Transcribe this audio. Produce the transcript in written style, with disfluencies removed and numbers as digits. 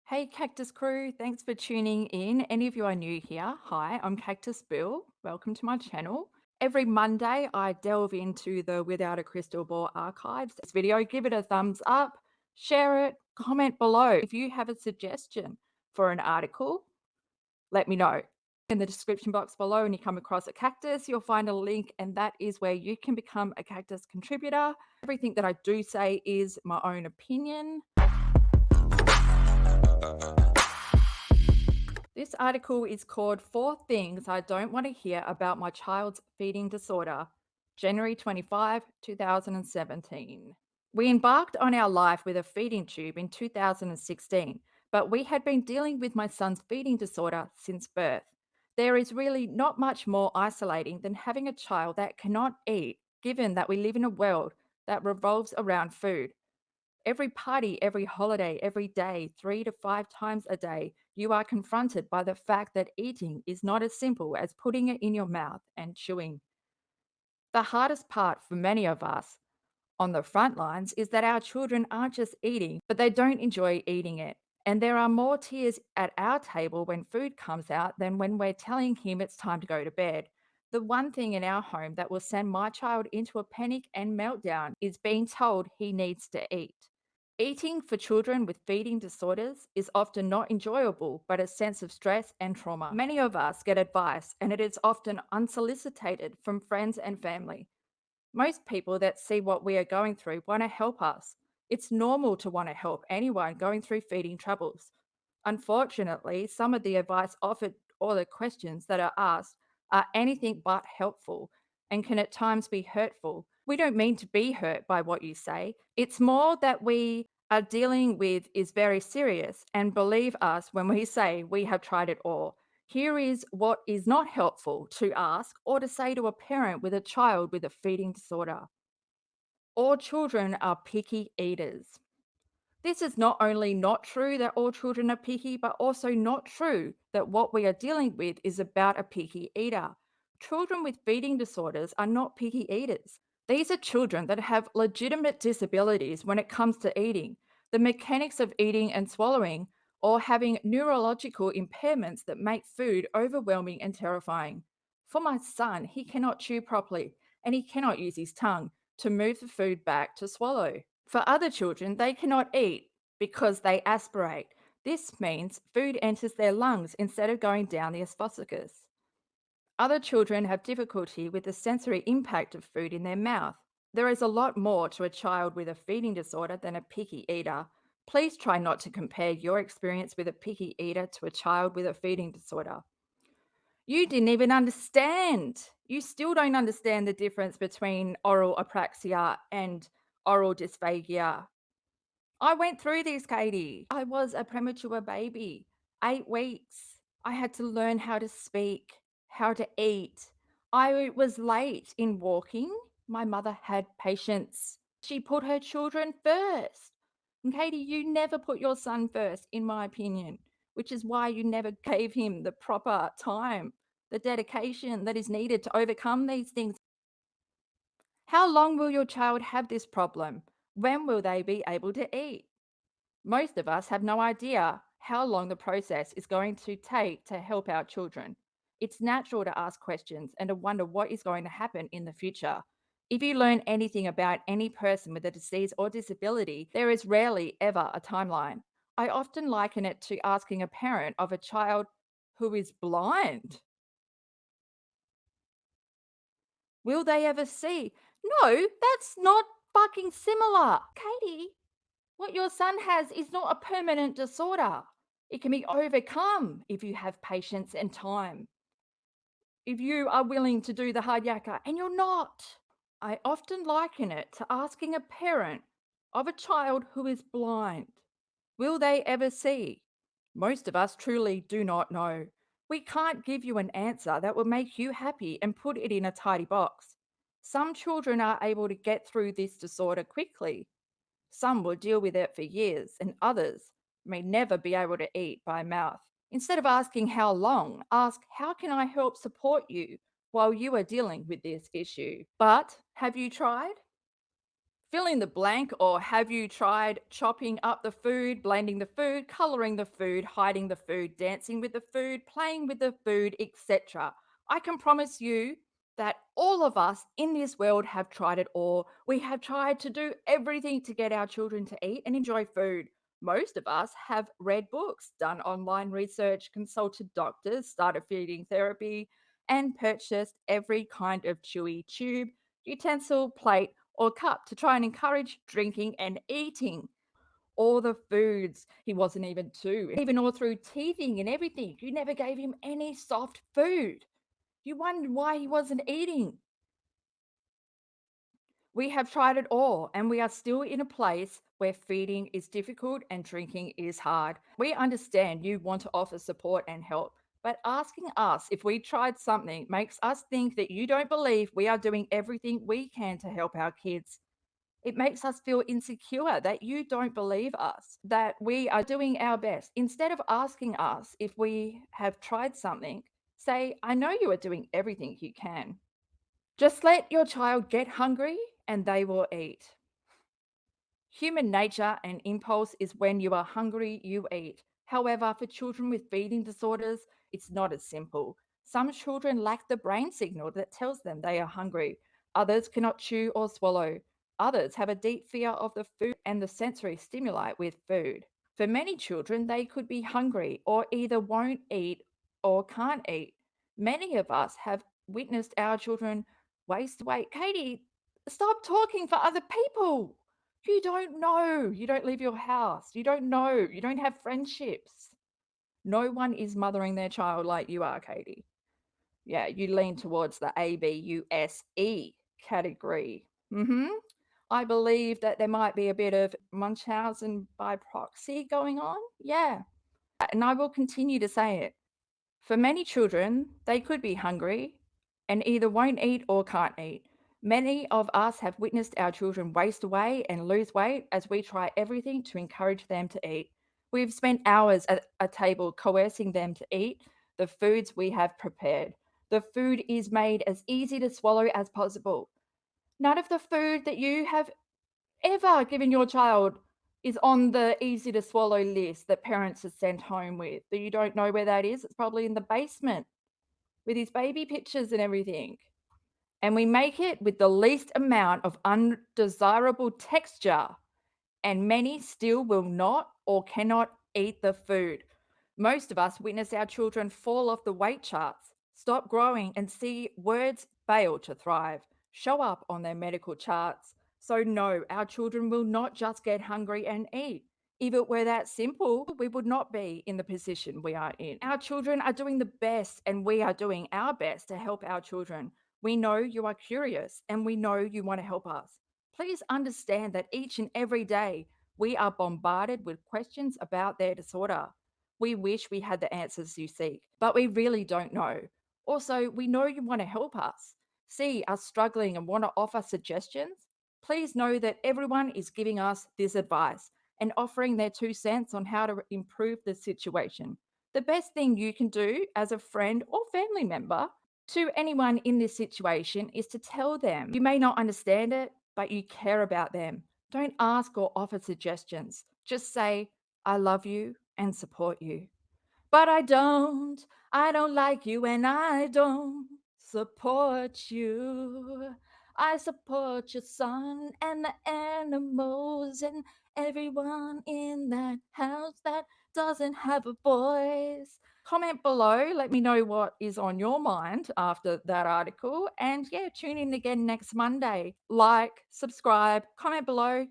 Hey, Cactus crew, thanks for tuning in. Any of you are new here, hi, I'm Cactus Bill. Welcome to my channel. Every Monday, I delve into the Without a Crystal Ball archives. This video, give it a thumbs up, share it, comment below. If you have a suggestion for an article, let me know. In the description box below, and you come across a cactus, you'll find a link, and that is where you can become a cactus contributor. Everything that I do say is my own opinion. This article is called Four Things I Don't Want to Hear About My Child's Feeding Disorder, January 25, 2017. We embarked on our life with a feeding tube in 2016, but we had been dealing with my son's feeding disorder since birth. There is really not much more isolating than having a child that cannot eat, given that we live in a world that revolves around food. Every party, every holiday, every day, 3 to 5 times a day, you are confronted by the fact that eating is not as simple as putting it in your mouth and chewing. The hardest part for many of us on the front lines is that our children aren't just eating, but they don't enjoy eating it. And there are more tears at our table when food comes out than when we're telling him it's time to go to bed. The one thing in our home that will send my child into a panic and meltdown is being told he needs to eat. Eating for children with feeding disorders is often not enjoyable, but a sense of stress and trauma. Many of us get advice, and it is often unsolicited from friends and family. Most people that see what we are going through want to help us. It's normal to want to help anyone going through feeding troubles. Unfortunately, some of the advice offered or the questions that are asked are anything but helpful and can at times be hurtful. We don't mean to be hurt by what you say. It's more that we are dealing with is very serious, and believe us when we say we have tried it all. Here is what is not helpful to ask or to say to a parent with a child with a feeding disorder. All children are picky eaters. This is not only not true that all children are picky, but also not true that what we are dealing with is about a picky eater. Children with feeding disorders are not picky eaters. These are children that have legitimate disabilities when it comes to eating, the mechanics of eating and swallowing, or having neurological impairments that make food overwhelming and terrifying. For my son, he cannot chew properly and he cannot use his tongue to move the food back to swallow. For other children, they cannot eat because they aspirate. This means food enters their lungs instead of going down the esophagus. Other children have difficulty with the sensory impact of food in their mouth. There is a lot more to a child with a feeding disorder than a picky eater. Please try not to compare your experience with a picky eater to a child with a feeding disorder. You didn't even understand. You still don't understand the difference between oral apraxia and oral dysphagia. I went through this, Katie. I was a premature baby, 8 weeks. I had to learn how to speak, how to eat. I was late in walking. My mother had patience. She put her children first. And Katie, you never put your son first, in my opinion, which is why you never gave him the proper time, the dedication that is needed to overcome these things. How long will your child have this problem? When will they be able to eat? Most of us have no idea how long the process is going to take to help our children. It's natural to ask questions and to wonder what is going to happen in the future. If you learn anything about any person with a disease or disability, there is rarely ever a timeline. I often liken it to asking a parent of a child who is blind, will they ever see? No, that's not fucking similar. Katie, what your son has is not a permanent disorder. It can be overcome if you have patience and time. If you are willing to do the hard yakka, and you're not. I often liken it to asking a parent of a child who is blind, will they ever see? Most of us truly do not know. We can't give you an answer that will make you happy and put it in a tidy box. Some children are able to get through this disorder quickly. Some will deal with it for years, and others may never be able to eat by mouth. Instead of asking how long, ask how can I help support you while you are dealing with this issue? But have you tried? Fill in the blank, or have you tried chopping up the food, blending the food, coloring the food, hiding the food, dancing with the food, playing with the food, etc.? I can promise you that all of us in this world have tried it all. We have tried to do everything to get our children to eat and enjoy food. Most of us have read books, done online research, consulted doctors, started feeding therapy, and purchased every kind of chewy tube, utensil, plate, or cup to try and encourage drinking and eating. All the foods, he wasn't even two, even all through teething and everything. You never gave him any soft food. You wondered why he wasn't eating. We have tried it all, and we are still in a place where feeding is difficult and drinking is hard. We understand you want to offer support and help, but asking us if we tried something makes us think that you don't believe we are doing everything we can to help our kids. It makes us feel insecure that you don't believe us, that we are doing our best. Instead of asking us if we have tried something, say, I know you are doing everything you can. Just let your child get hungry and they will eat. Human nature and impulse is when you are hungry, you eat. However, for children with feeding disorders, it's not as simple. Some children lack the brain signal that tells them they are hungry. Others cannot chew or swallow. Others have a deep fear of the food and the sensory stimuli with food. For many children, they could be hungry or either won't eat or can't eat. Many of us have witnessed our children waste weight. Katie, stop talking for other people. You don't know. You don't leave your house. You don't know. You don't have friendships. No one is mothering their child like you are, Katie. Yeah, you lean towards the ABUSE category. I believe that there might be a bit of Munchausen by proxy going on. Yeah. And I will continue to say it. For many children, they could be hungry and either won't eat or can't eat. Many of us have witnessed our children waste away and lose weight as we try everything to encourage them to eat. We've spent hours at a table coercing them to eat the foods we have prepared. The food is made as easy to swallow as possible. None of the food that you have ever given your child is on the easy to swallow list that parents are sent home with. That you don't know where that is. It's probably in the basement with his baby pictures and everything. And we make it with the least amount of undesirable texture, and many still will not or cannot eat the food. Most of us witness our children fall off the weight charts, stop growing, and see words fail to thrive, show up on their medical charts. So, no, our children will not just get hungry and eat. If it were that simple, we would not be in the position we are in. Our children are doing the best, and we are doing our best to help our children. We know you are curious, and we know you want to help us. Please understand that each and every day we are bombarded with questions about their disorder. We wish we had the answers you seek, but we really don't know. Also, we know you want to help us, see us struggling, and want to offer suggestions. Please know that everyone is giving us this advice and offering their 2 cents on how to improve the situation. The best thing you can do as a friend or family member to anyone in this situation is to tell them you may not understand it, but you care about them. Don't ask or offer suggestions. Just say, I love you and support you. But I don't like you and I don't support you. I support your son and the animals and everyone in that house that doesn't have a voice. Comment below, let me know what is on your mind after that article. And yeah, tune in again next Monday. Like, subscribe, comment below.